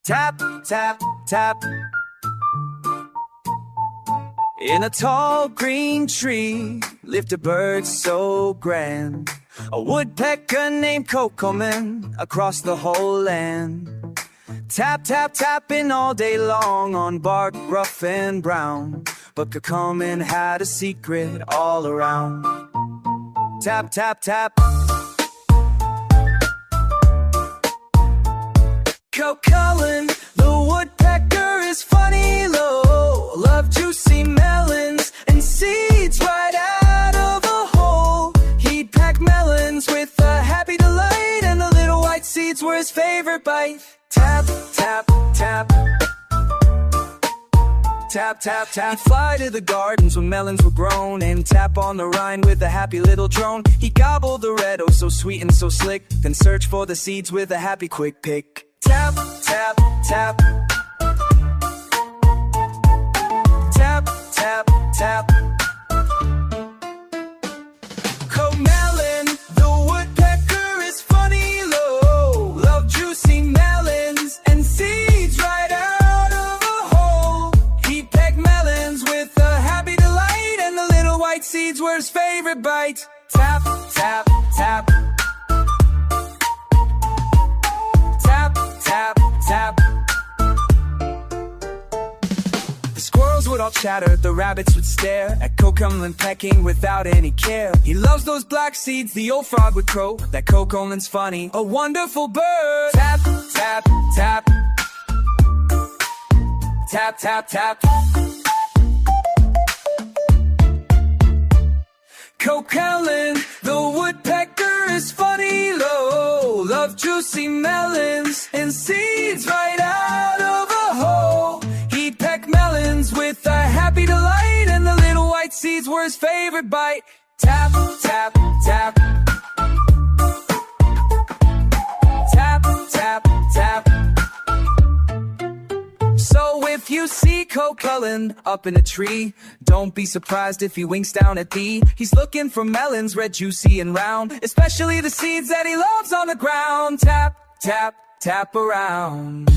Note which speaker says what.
Speaker 1: Tap, tap, tap. In a tall green tree lived a bird so grand, a woodpecker named Cocomelon across the whole land. Tap, tap, tapping all day long on bark rough and brown, but Cocomelon had a secret all around. Tap, tap, tap. Cocomelon, the woodpecker, is funny low, love juicy melons and seeds right out of a hole. He'd pack melons with a happy delight, and the little white seeds were his favorite bite. Tap, tap, tap. Tap, tap, tap. He'd fly to the gardens when melons were grown and tap on the rind with a happy little drone. He'd gobble the red, oh so sweet and so slick, then search for the seeds with a happy quick pick. Tap, tap, tap. Tap, tap, tap. Cocomelon, the woodpecker, is funny low, love juicy melons and seeds right out of a hole. He'd peck melons with a happy delight, and the little white seeds were his favorite bite. Tap, tap, tap. Tap, tap. The squirrels would all chatter, the rabbits would stare at Cocomelon pecking without any care. He loves those black seeds, the old frog would crow, that Cocomelon's funny, a wonderful bird. Tap, tap, tap. Tap, tap, tap. Cocomelon, the woodpecker, is funny low, love juicy melons and seeds right out of a hole. He'd peck melons with a happy delight, and the little white seeds were his favorite bite. Tap, tap, tap. Tap, tap, tap. So if you see Cocomelon up in a tree, don't be surprised if he winks down at thee. He's looking for melons, red, juicy, and round, especially the seeds that he loves on the ground. Tap, tap, tap around.